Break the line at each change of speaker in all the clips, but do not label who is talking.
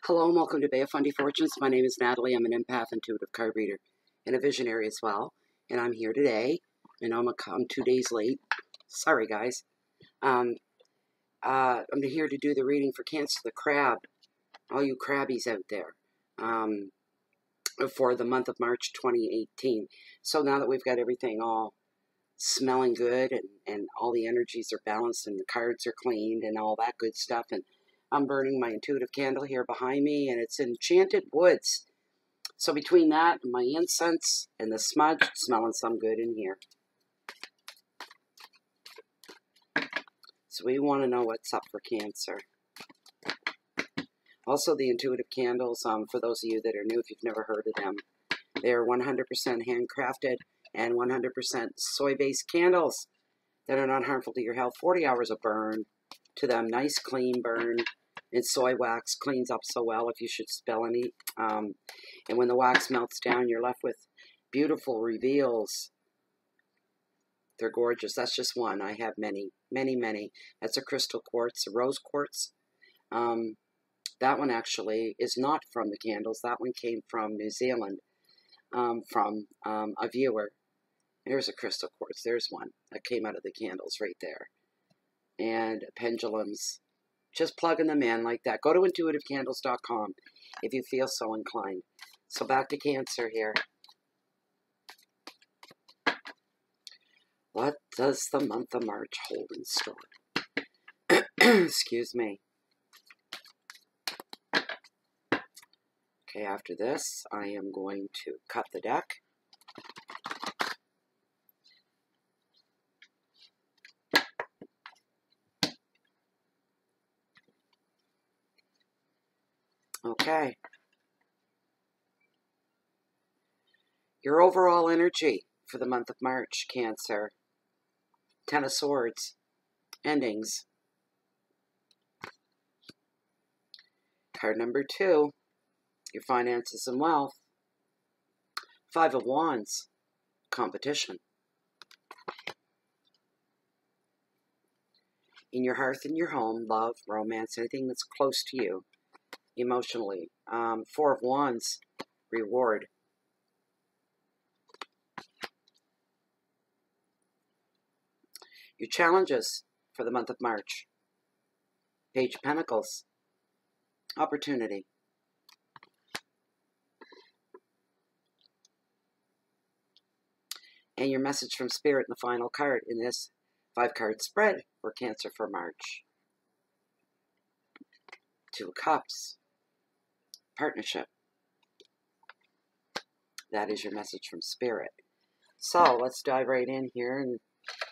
Hello and welcome to Bay of Fundy Fortunes. My name is Natalie. I'm an empath, intuitive card reader, and a visionary as well. And I'm here today, and I'm 2 days late. Sorry, guys. I'm here to do the reading for Cancer the Crab, all you crabbies out there, for the month of March 2018. So now that we've got everything all smelling good and all the energies are balanced and the cards are cleaned and all that good stuff, and I'm burning my intuitive candle here behind me, and it's Enchanted Woods. So between that and my incense and the smudge, it's smelling some good in here. So we want to know what's up for Cancer. Also, the intuitive candles, for those of you that are new, if you've never heard of them, they're 100% handcrafted and 100% soy-based candles that are not harmful to your health. 40 hours of burn to them, nice clean burn. And soy wax cleans up so well if you should spill any. And when the wax melts down, you're left with beautiful reveals. They're gorgeous. That's just one. I have many, many, many. That's a crystal quartz, a rose quartz. That one actually is not from the candles. That one came from New Zealand, from a viewer. There's a crystal quartz. There's one that came out of the candles right there. And pendulums. Just plugging them in like that. Go to intuitivecandles.com if you feel so inclined. So back to Cancer here. What does the month of March hold in store? Excuse me. Okay, after this, I am going to cut the deck. Okay. Your overall energy for the month of March, Cancer. Ten of Swords. Endings. Card number 2. Your finances and wealth. 5 of Wands. Competition. In your hearth and your home, love, romance, anything that's close to you emotionally. 4 of Wands. Reward. Your challenges for the month of March. Page of Pentacles. Opportunity. And your message from Spirit in the final card in this 5-card spread for Cancer for March. 2 of Cups. Partnership. That is your message from Spirit. So let's dive right in here and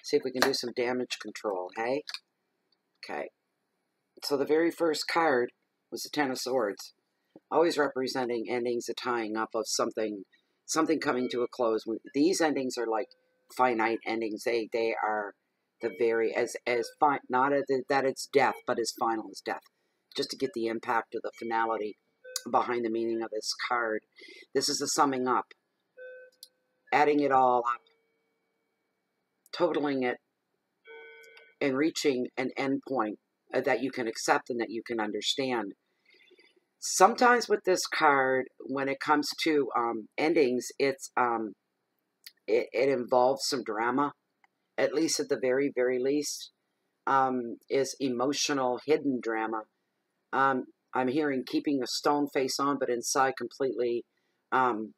see if we can do some damage control, hey? Okay. So the very first card was the Ten of Swords, always representing endings, a tying up of something coming to a close. These endings are like finite endings. They are the very not that it's death, but as final as death. Just to get the impact of the finality behind the meaning of this card. This is a summing up, adding it all up, totaling it, and reaching an end point that you can accept and that you can understand. Sometimes with this card, when it comes to endings, it involves some drama, at least at the very, very least, is emotional, hidden drama. I'm hearing keeping a stone face on, but inside completely an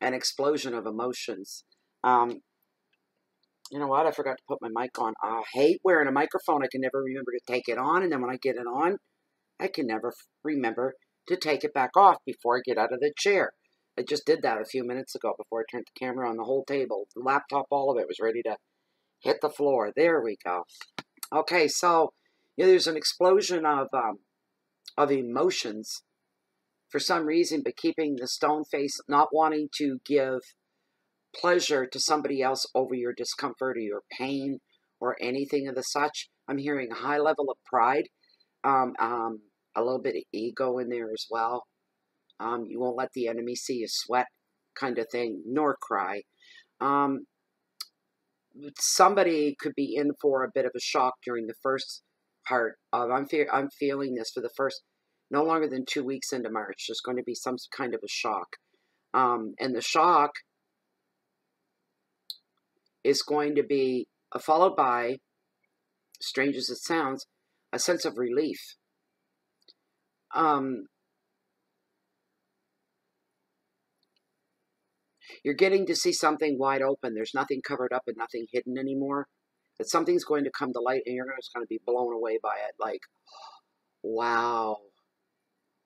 explosion of emotions. You know what? I forgot to put my mic on. I hate wearing a microphone. I can never remember to take it on. And then when I get it on, I can never remember to take it back off before I get out of the chair. I just did that a few minutes ago before I turned the camera on. The whole table, the laptop, all of it was ready to hit the floor. There we go. Okay, so there's an explosion of emotions for some reason, but keeping the stone face, not wanting to give pleasure to somebody else over your discomfort or your pain or anything of the such. I'm hearing a high level of pride, a little bit of ego in there as well. You won't let the enemy see you sweat, kind of thing, nor cry. Somebody could be in for a bit of a shock during the first part of, I'm feeling this for the first no longer than 2 weeks into March. There's going to be some kind of a shock. And the shock is going to be followed by, strange as it sounds, a sense of relief. You're getting to see something wide open. There's nothing covered up and nothing hidden anymore. That something's going to come to light and you're just going to be blown away by it. Like, wow,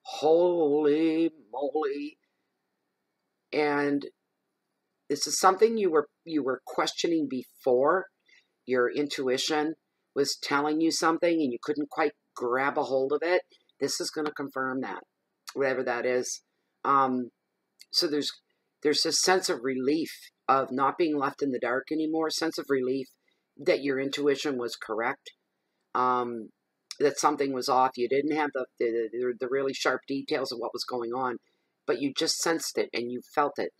holy moly. And this is something you were questioning before. Your intuition was telling you something and you couldn't quite grab a hold of it. This is going to confirm that, whatever that is. So there's a sense of relief of not being left in the dark anymore, a sense of relief that your intuition was correct, that something was off. You didn't have the really sharp details of what was going on, but you just sensed it and you felt it.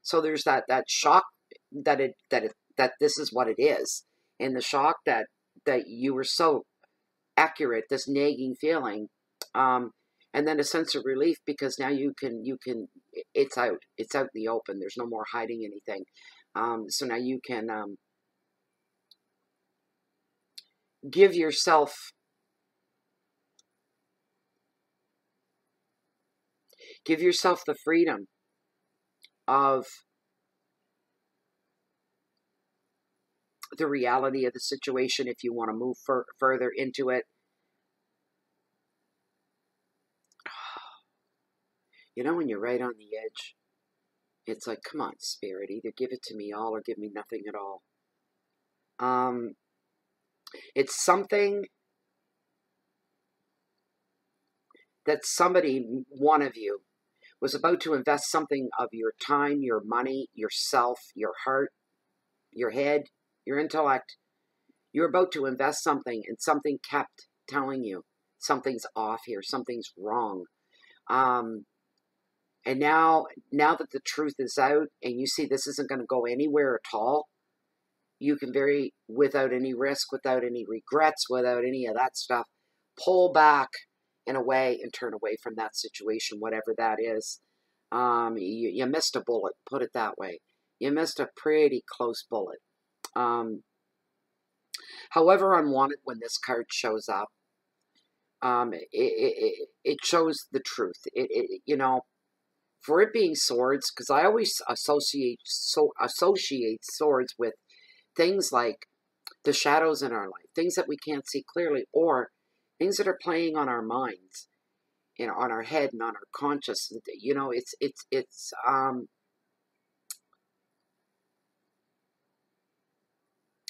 So there's that shock that this is what it is, and the shock that you were so accurate, this nagging feeling, and then a sense of relief because now you can it's out in the open. There's no more hiding anything. So now you can give yourself the freedom of the reality of the situation if you want to move further into it. You know, when you're right on the edge, it's like, come on, Spirit, either give it to me all or give me nothing at all. It's something that somebody, one of you, was about to invest something of your time, your money, yourself, your heart, your head, your intellect. You're about to invest something, and something kept telling you something's off here, something's wrong. And now that the truth is out, and you see this isn't going to go anywhere at all, you can without any risk, without any regrets, without any of that stuff, pull back and away and turn away from that situation, whatever that is. You missed a bullet, put it that way. You missed a pretty close bullet. However unwanted when this card shows up, it shows the truth. You know, for it being swords, because I always associate swords with things like the shadows in our life, things that we can't see clearly, or things that are playing on our minds, on our head and on our conscious. You know,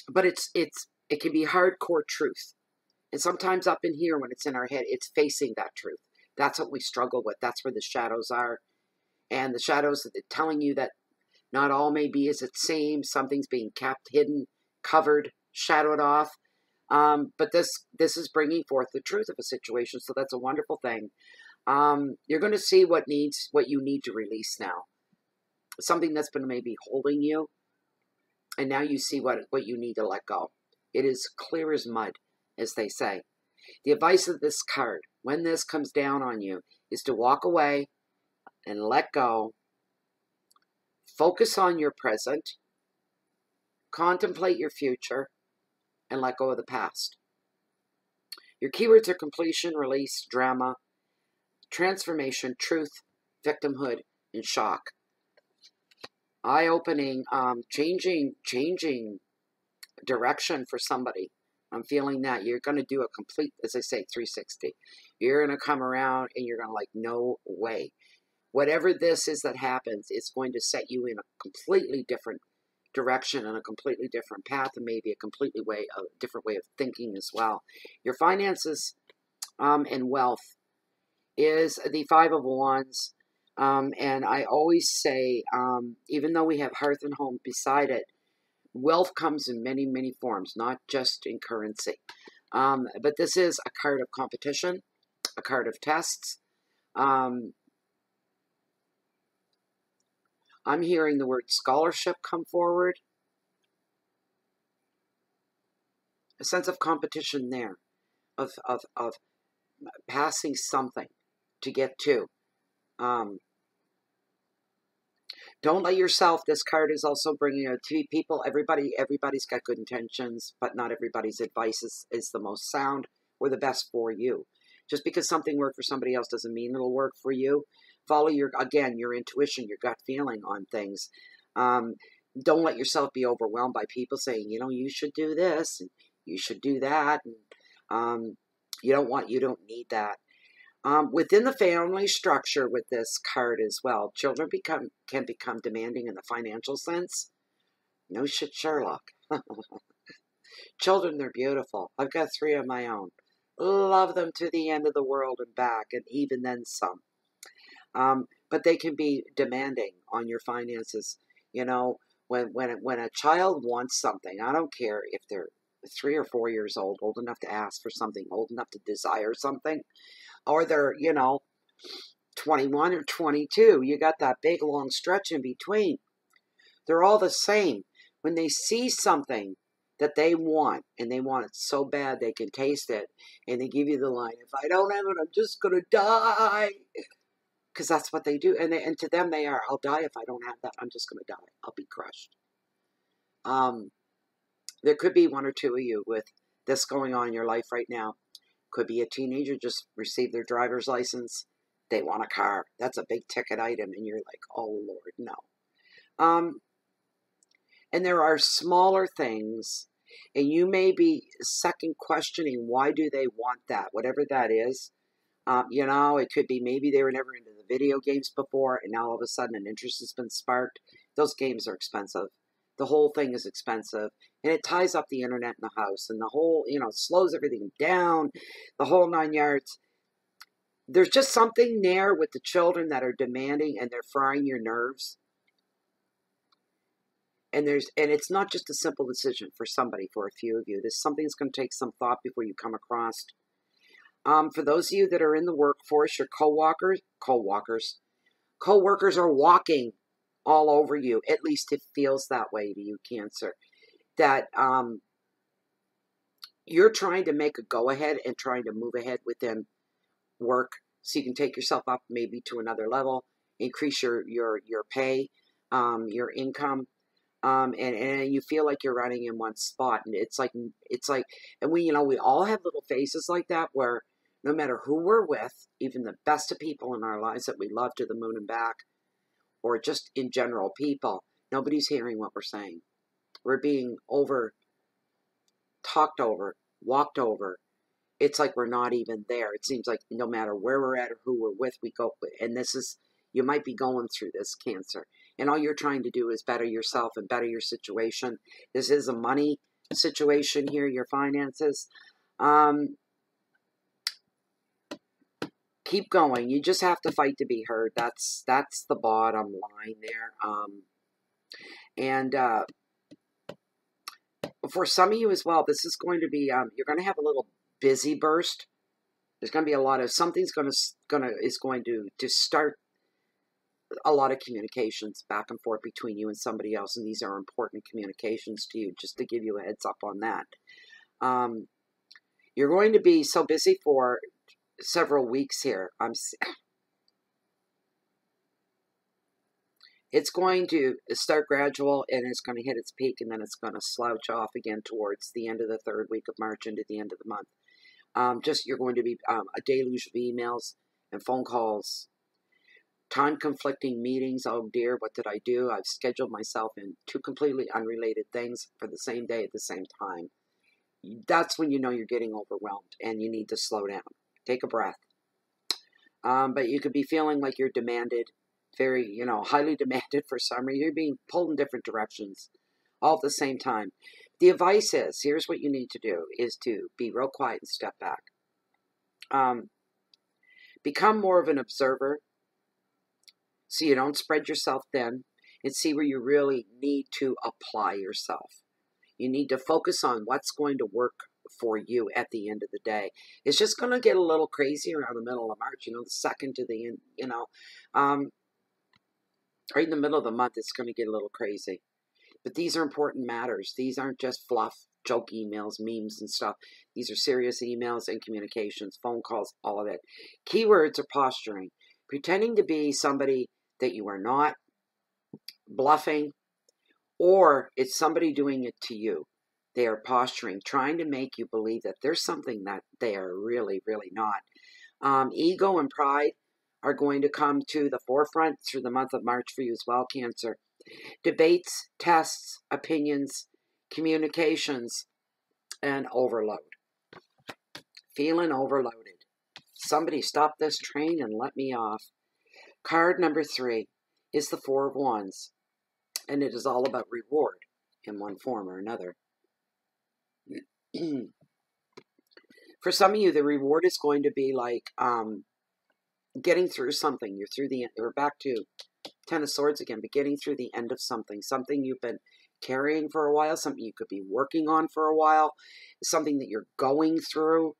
but it can be hardcore truth. And sometimes up in here, when it's in our head, it's facing that truth. That's what we struggle with. That's where the shadows are. And the shadows are telling you that not all may be as it seems. Something's being kept hidden, covered, shadowed off. But this is bringing forth the truth of a situation. So that's a wonderful thing. You're going to see what you need to release now. Something that's been maybe holding you. And now you see what you need to let go. It is clear as mud, as they say. The advice of this card, when this comes down on you, is to walk away and let go. Focus on your present. Contemplate your future. And let go of the past. Your keywords are completion, release, drama, transformation, truth, victimhood, and shock. Eye-opening, changing direction for somebody. I'm feeling that you're going to do a complete, as I say, 360. You're going to come around and you're going to like, no way. Whatever this is that happens, it's going to set you in a completely different direction and a completely different path, and maybe a different way of thinking as well. Your finances and wealth is the Five of Wands. And I always say, even though we have hearth and home beside it, wealth comes in many, many forms, not just in currency. But this is a card of competition, a card of tests. I'm hearing the word scholarship come forward. A sense of competition there, of passing something. to get to. Don't let yourself, this card is also bringing it to people, everybody's got good intentions, but not everybody's advice is the most sound or the best for you. Just because something worked for somebody else doesn't mean it'll work for you. Follow your intuition, your gut feeling on things. Don't let yourself be overwhelmed by people saying, you should do this and you should do that. And you don't need that. Within the family structure with this card as well, children can become demanding in the financial sense. No shit, Sherlock. Children, they're beautiful. I've got 3 of my own. Love them to the end of the world and back, and even then some. But they can be demanding on your finances. When a child wants something, I don't care if they're 3 or 4 years old enough to ask for something, old enough to desire something, or they're, 21 or 22. You got that big long stretch in between. They're all the same. When they see something that they want, and they want it so bad they can taste it, and they give you the line, if I don't have it, I'm just going to die. Because that's what they do. And to them, they are, I'll die if I don't have that. I'm just going to die. I'll be crushed. There could be 1 or 2 of you with this going on in your life right now. Could be a teenager just received their driver's license. They want a car. That's a big ticket item. And you're like, oh, Lord, no. And there are smaller things. And you may be second questioning, why do they want that? Whatever that is. It could be maybe they were never into the video games before. And now all of a sudden an interest has been sparked. Those games are expensive. The whole thing is expensive. And it ties up the internet in the house. And the whole, slows everything down. The whole 9 yards. There's just something there with the children that are demanding and they're frying your nerves. And it's not just a simple decision for somebody, for a few of you. There's something that's going to take some thought before you come across. For those of you that are in the workforce, your co-workers are walking all over you. At least it feels that way to you, Cancer. That you're trying to make a go-ahead and trying to move ahead within work so you can take yourself up maybe to another level, increase your pay, your income, and you feel like you're running in one spot. And it's like, and we all have little faces like that where no matter who we're with, even the best of people in our lives that we love to the moon and back, or just in general people, nobody's hearing what we're saying. We're being talked over, walked over. It's like we're not even there. It seems like no matter where we're at or who we're with, we go. And you might be going through this, Cancer. And all you're trying to do is better yourself and better your situation. This is a money situation here, your finances. Keep going. You just have to fight to be heard. That's the bottom line there. And for some of you as well, this is going to be, you're going to have a little busy burst. There's going to be a lot of, something's is going to start a lot of communications back and forth between you and somebody else. And these are important communications to you, just to give you a heads up on that. You're going to be so busy for several weeks here. It's going to start gradual and it's going to hit its peak and then it's going to slouch off again towards the end of the 3rd week of March into the end of the month. You're going to be a deluge of emails and phone calls, time conflicting meetings. Oh dear, what did I do? I've scheduled myself in 2 completely unrelated things for the same day at the same time. That's when you know you're getting overwhelmed and you need to slow down. Take a breath. But you could be feeling like you're demanded, very, highly demanded for some reason. You're being pulled in different directions all at the same time. The advice is, here's what you need to do, is to be real quiet and step back. Become more of an observer so you don't spread yourself thin and see where you really need to apply yourself. You need to focus on what's going to work for you at the end of the day. It's just going to get a little crazy around the middle of March, the 2nd to the end, right in the middle of the month, it's going to get a little crazy. But these are important matters. These aren't just fluff. joke emails, memes and stuff. These are serious emails and communications, phone calls, all of it. Keywords are posturing, pretending to be somebody that you are not, bluffing, or it's somebody doing it to you. They are posturing, trying to make you believe that there's something that they are really, really not. Ego and pride are going to come to the forefront through the month of March for you as well, Cancer. Debates, tests, opinions, communications, and overload. Feeling overloaded. Somebody stop this train and let me off. Card number 3 is the Four of Wands, and it is all about reward in one form or another. For some of you, the reward is going to be like getting through something. You're through the end. We're back to Ten of Swords again, but getting through the end of something. Something you've been carrying for a while, something you could be working on for a while, something that you're going through,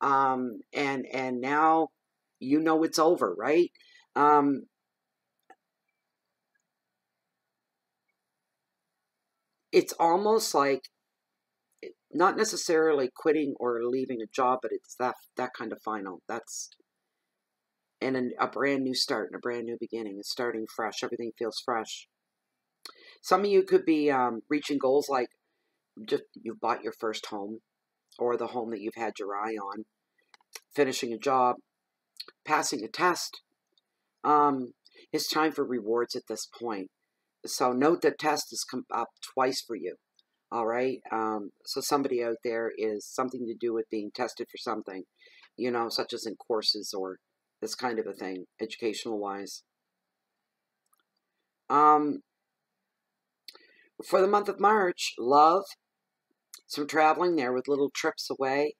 and now you know it's over, right? It's almost like not necessarily quitting or leaving a job, but it's that kind of final. That's and a brand new start and a brand new beginning. It's starting fresh. Everything feels fresh. Some of you could be reaching goals like just you've bought your first home, or the home that you've had your eye on, finishing a job, passing a test. It's time for rewards at this point. So note that test has come up twice for you. All right. So somebody out there is something to do with being tested for something, such as in courses or this kind of a thing, educational wise. For the month of March, love, some traveling there with little trips away.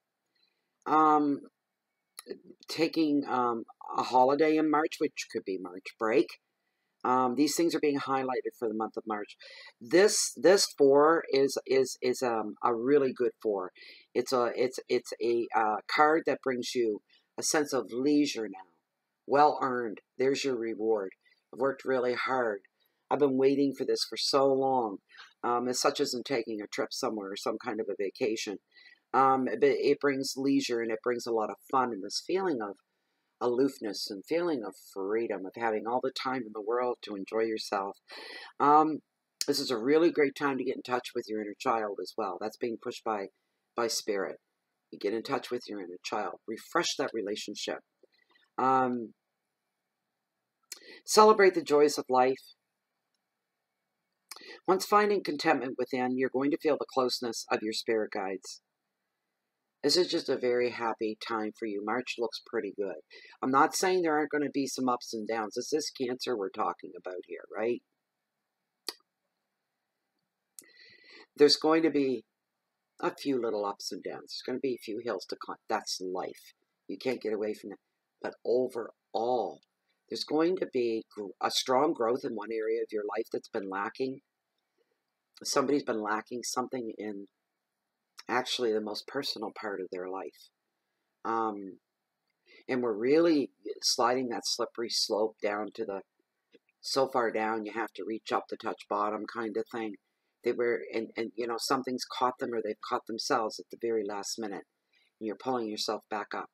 Taking a holiday in March, which could be March break. These things are being highlighted for the month of March. This 4 is a really good 4. It's a card that brings you a sense of leisure now. Well earned. There's your reward. I've worked really hard. I've been waiting for this for so long. As such as in taking a trip somewhere or some kind of a vacation. It brings leisure and it brings a lot of fun and this feeling of aloofness and feeling of freedom, of having all the time in the world to enjoy yourself. This is a really great time to get in touch with your inner child as well. That's being pushed by spirit. You get in touch with your inner child. Refresh that relationship. Celebrate the joys of life. Once finding contentment within, you're going to feel the closeness of your spirit guides. This is just a very happy time for you. March looks pretty good. I'm not saying there aren't going to be some ups and downs. It's this Cancer we're talking about here, right? There's going to be a few little ups and downs. There's going to be a few hills to climb. That's life. You can't get away from it. But overall, there's going to be a strong growth in one area of your life that's been lacking. Somebody's been lacking something in actually the most personal part of their life. And we're really sliding that slippery slope down to so far down you have to reach up to touch bottom kind of thing. They were, and something's caught them or they've caught themselves at the very last minute. And you're pulling yourself back up.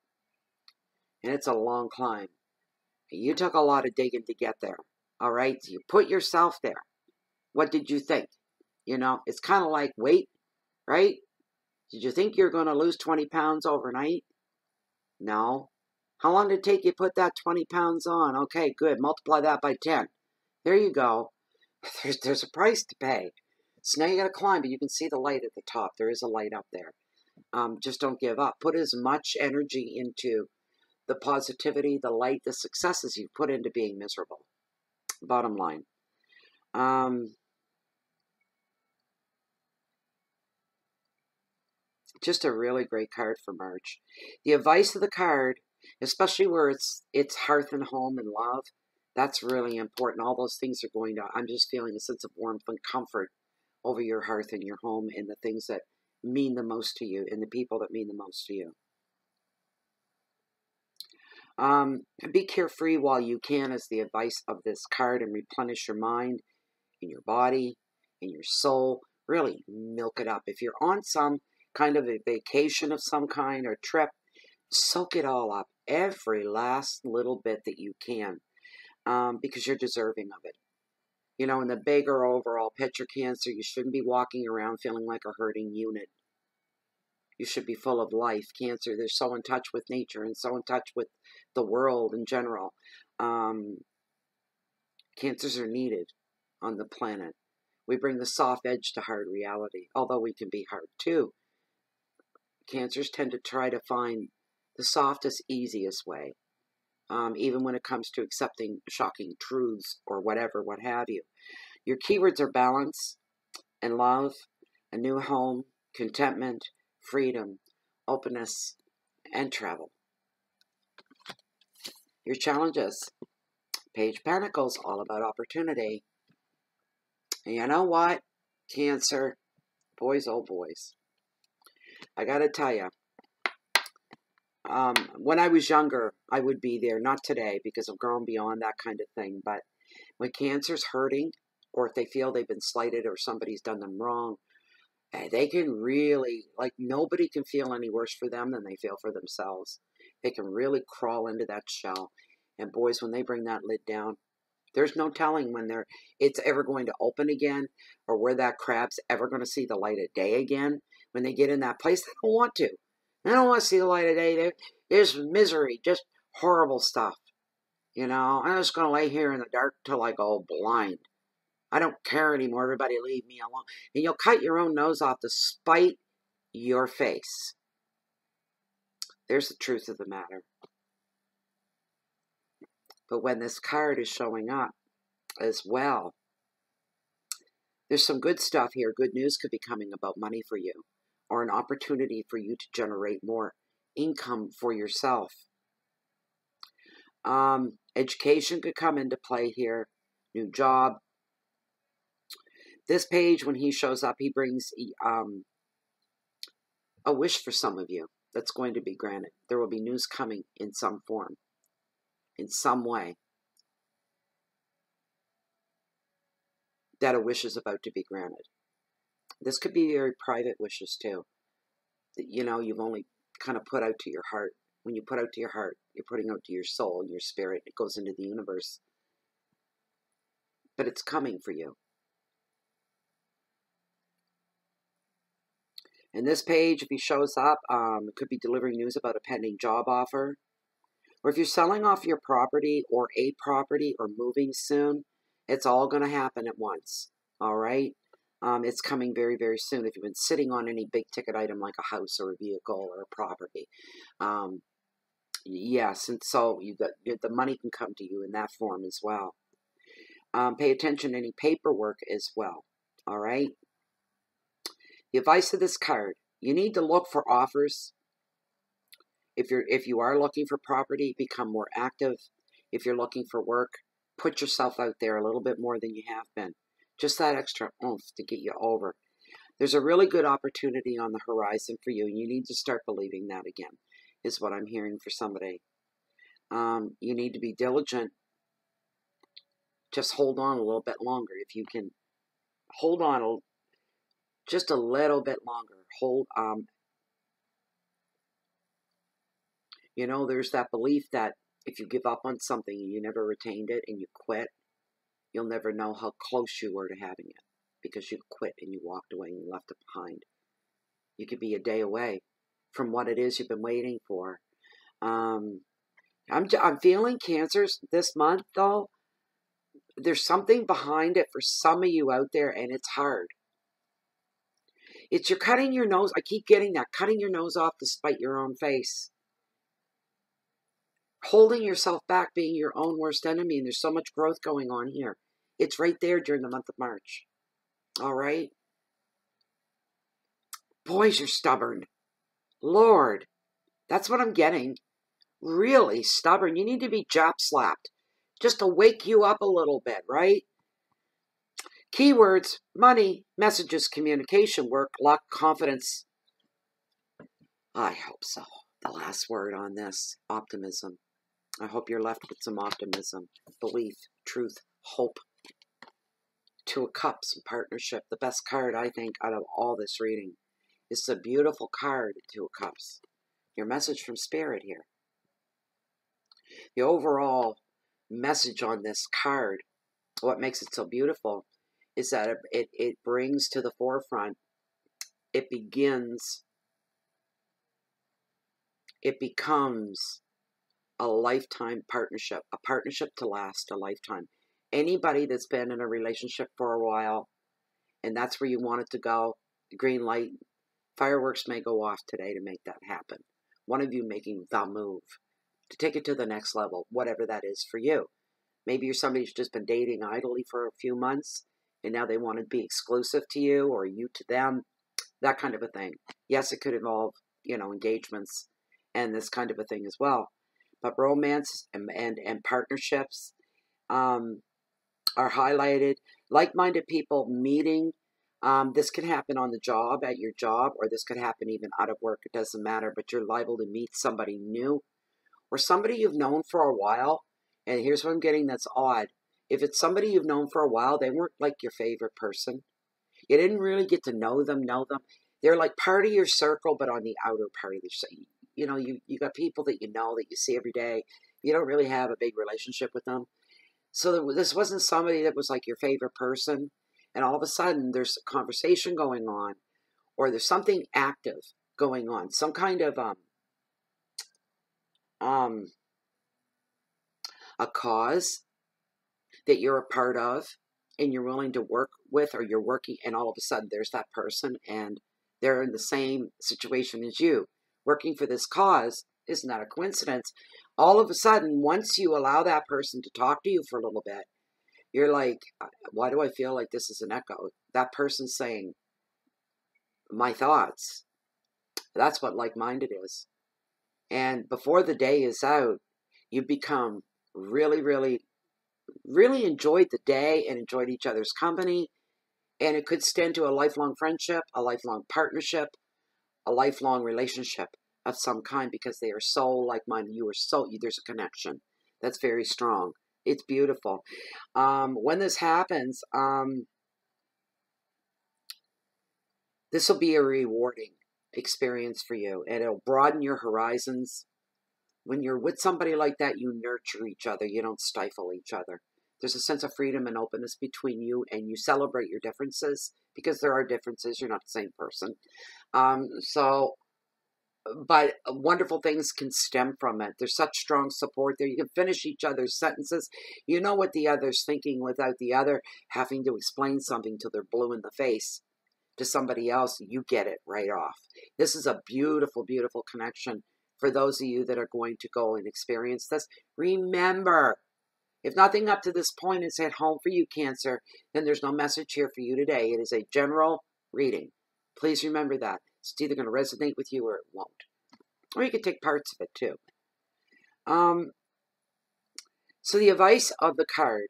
And it's a long climb. You took a lot of digging to get there. All right? So you put yourself there. What did you think? It's kind of like weight, right? Did you think you're going to lose 20 pounds overnight? No. How long did it take you to put that 20 pounds on? Okay, good. Multiply that by 10. There you go. There's a price to pay. So now you got to climb, but you can see the light at the top. There is a light up there. Just don't give up. Put as much energy into the positivity, the light, the successes you put into being miserable. Bottom line. Just a really great card for March. The advice of the card, especially where it's hearth and home and love, that's really important. All those things are going to, I'm just feeling a sense of warmth and comfort over your hearth and your home and the things that mean the most to you and the people that mean the most to you. Be carefree while you can is the advice of this card, and replenish your mind and your body and your soul Really milk it up. If you're on some kind of a vacation of some kind or trip, soak it all up, every last little bit that you can, because you're deserving of it. You know, in the bigger overall picture, Cancer, you shouldn't be walking around feeling like a hurting unit. You should be full of life. Cancer, they're so in touch with nature and so in touch with the world in general. Cancers are needed on the planet. We bring the soft edge to hard reality, although we can be hard too. Cancers tend to try to find the softest, easiest way, even when it comes to accepting shocking truths or whatever, what have you. Your keywords are balance and love, a new home, contentment, freedom, openness, and travel. Your challenges. Page of Pentacles, all about opportunity. And you know what, Cancer? Boys, oh boys. I gotta tell you, when I was younger, I would be there. Not today, because I've grown beyond that kind of thing. But when Cancer's hurting, or if they feel they've been slighted or somebody's done them wrong, they can really, like, nobody can feel any worse for them than they feel for themselves. They can really crawl into that shell. And boys, when they bring that lid down, there's no telling when it's ever going to open again, or where that crab's ever going to see the light of day again. When they get in that place, they don't want to. They don't want to see the light of day. There's misery, just horrible stuff. You know, I'm just going to lay here in the dark till I go blind. I don't care anymore. Everybody leave me alone. And you'll cut your own nose off to spite your face. There's the truth of the matter. But when this card is showing up as well, there's some good stuff here. Good news could be coming about money for you, or an opportunity for you to generate more income for yourself. Education could come into play here. New job. This page, when he shows up, he brings a wish for some of you that's going to be granted. There will be news coming in some form, in some way, that a wish is about to be granted. This could be very private wishes too, that, you know, you've only kind of put out to your heart. When you put out to your heart, you're putting out to your soul, your spirit. It goes into the universe. But it's coming for you. In this page, if he shows up, it could be delivering news about a pending job offer. Or if you're selling off your property or a property or moving soon, it's all going to happen at once. All right? It's coming very, very soon. If you've been sitting on any big ticket item like a house or a vehicle or a property. Yes, and so the money can come to you in that form as well. Pay attention to any paperwork as well. All right? The advice of this card, you need to look for offers. If you are looking for property, become more active. If you're looking for work, put yourself out there a little bit more than you have been. Just that extra oomph to get you over. There's a really good opportunity on the horizon for you, and you need to start believing that again, is what I'm hearing for somebody. You need to be diligent. Just hold on a little bit longer. If you can hold on just a little bit longer. You know, there's that belief that if you give up on something and you never retained it and you quit, you'll never know how close you were to having it, because you quit and you walked away and you left it behind. You could be a day away from what it is you've been waiting for. I'm feeling Cancers this month, though. There's something behind it for some of you out there, and it's hard. It's you're cutting your nose. I keep getting that. Cutting your nose off to spite your own face. Holding yourself back, being your own worst enemy, and there's so much growth going on here. It's right there during the month of March. All right? Boys, you're stubborn. Lord, that's what I'm getting. Really stubborn. You need to be jab-slapped just to wake you up a little bit, right? Keywords, money, messages, communication, work, luck, confidence. I hope so. The last word on this, optimism. I hope you're left with some optimism, belief, truth, hope. Two of Cups and partnership. The best card, I think, out of all this reading. It's a beautiful card, Two of Cups. Your message from Spirit here. The overall message on this card, what makes it so beautiful, is that it brings to the forefront, it becomes a lifetime partnership, a partnership to last a lifetime. Anybody that's been in a relationship for a while, and that's where you want it to go, green light, fireworks may go off today to make that happen. One of you making the move to take it to the next level, whatever that is for you. Maybe you're somebody who's just been dating idly for a few months, and now they want to be exclusive to you, or you to them, that kind of a thing. Yes, it could involve, engagements and this kind of a thing as well. But romance and partnerships are highlighted. Like-minded people meeting. This could happen on the job, at your job, or this could happen even out of work. It doesn't matter, but you're liable to meet somebody new or somebody you've known for a while. And here's what I'm getting that's odd. If it's somebody you've known for a while, they weren't like your favorite person. You didn't really get to know them. They're like part of your circle, but on the outer part of your circle. You got people that you know that you see every day. You don't really have a big relationship with them. So this wasn't somebody that was like your favorite person. And all of a sudden, there's a conversation going on, or there's something active going on. Some kind of a cause that you're a part of and you're willing to work with, or you're working, and all of a sudden there's that person and they're in the same situation as you, working for this cause. Isn't that a coincidence? All of a sudden, once you allow that person to talk to you for a little bit, you're like, why do I feel like this is an echo? That person's saying my thoughts. That's what like-minded is. And before the day is out, you become really, really, really enjoyed the day and enjoyed each other's company. And it could stand to a lifelong friendship, a lifelong partnership, a lifelong relationship of some kind, because they are so like-minded. There's a connection that's very strong. It's beautiful. When this happens, this will be a rewarding experience for you, and it'll broaden your horizons. When you're with somebody like that, you nurture each other. You don't stifle each other. There's a sense of freedom and openness between you, and you celebrate your differences, because there are differences. You're not the same person. But wonderful things can stem from it. There's such strong support there. You can finish each other's sentences. You know what the other's thinking without the other having to explain something till they're blue in the face to somebody else. You get it right off. This is a beautiful, beautiful connection for those of you that are going to go and experience this. Remember, if nothing up to this point is at home for you, Cancer, then there's no message here for you today. It is a general reading. Please remember that. It's either going to resonate with you or it won't. Or you can take parts of it too. So the advice of the card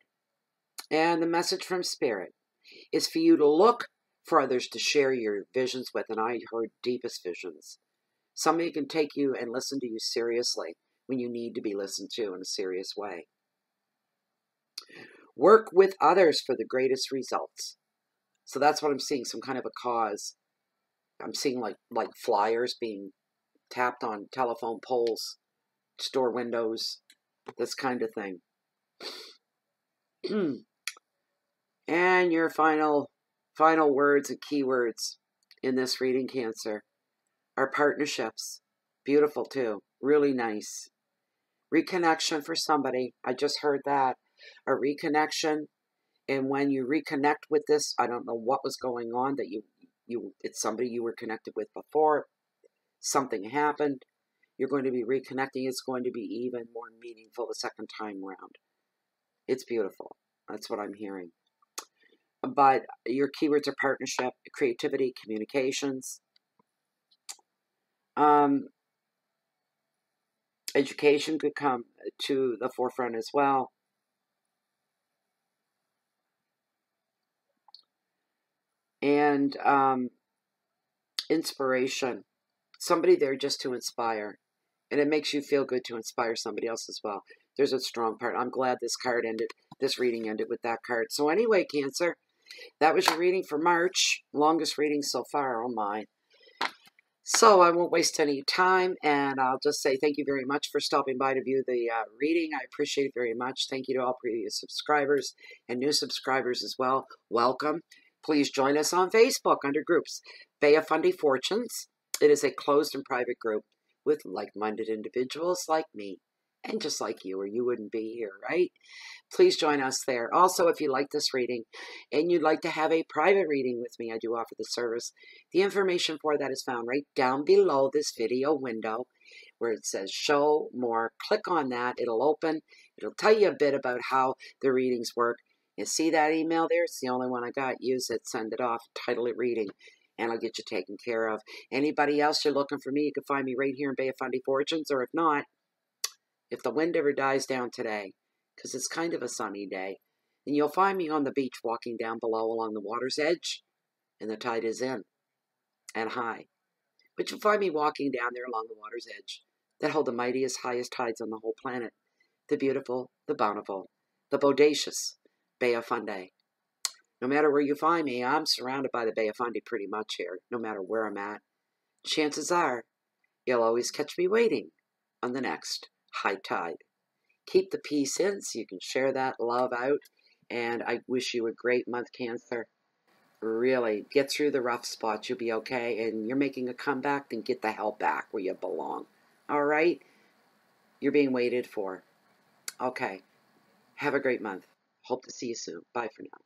and the message from Spirit is for you to look for others to share your visions with. And I heard deepest visions. Somebody can take you and listen to you seriously when you need to be listened to in a serious way. Work with others for the greatest results. So that's what I'm seeing, some kind of a cause. I'm seeing like flyers being tapped on telephone poles, store windows, this kind of thing. And your final words and keywords in this reading, Cancer, are partnerships. Beautiful too. Really nice. Reconnection for somebody. I just heard that. A reconnection. And when you reconnect with this, I don't know what was going on, that it's somebody you were connected with before. Something happened. You're going to be reconnecting. It's going to be even more meaningful the second time around. It's beautiful. That's what I'm hearing. But your keywords are partnership, creativity, communications. Education could come to the forefront as well. And inspiration. Somebody there just to inspire. And it makes you feel good to inspire somebody else as well. There's a strong part. I'm glad this reading ended with that card. So anyway, Cancer, that was your reading for March. Longest reading so far on mine. So I won't waste any time, and I'll just say thank you very much for stopping by to view the reading. I appreciate it very much. Thank you to all previous subscribers and new subscribers as well. Welcome. Please join us on Facebook under groups. Bea Fundy Fortunes. It is a closed and private group with like-minded individuals like me, and just like you, or you wouldn't be here, right? Please join us there. Also, if you like this reading and you'd like to have a private reading with me, I do offer the service. The information for that is found right down below this video window where it says show more. Click on that. It'll open. It'll tell you a bit about how the readings work. You see that email there? It's the only one I got. Use it. Send it off. Title it reading. And I'll get you taken care of. Anybody else you're looking for me, you can find me right here in Bea Fundy Fortunes. Or if not, if the wind ever dies down today, because it's kind of a sunny day, then you'll find me on the beach walking down below along the water's edge, and the tide is in and high. But you'll find me walking down there along the water's edge that hold the mightiest, highest tides on the whole planet. The beautiful, the bountiful, the bodacious Bea Fundy. No matter where you find me, I'm surrounded by the Bea Fundy pretty much here, no matter where I'm at. Chances are, you'll always catch me waiting on the next high tide. Keep the peace in so you can share that love out. And I wish you a great month, Cancer. Really, get through the rough spots. You'll be okay. And you're making a comeback, then get the hell back where you belong. All right? You're being waited for. Okay. Have a great month. Hope to see you soon. Bye for now.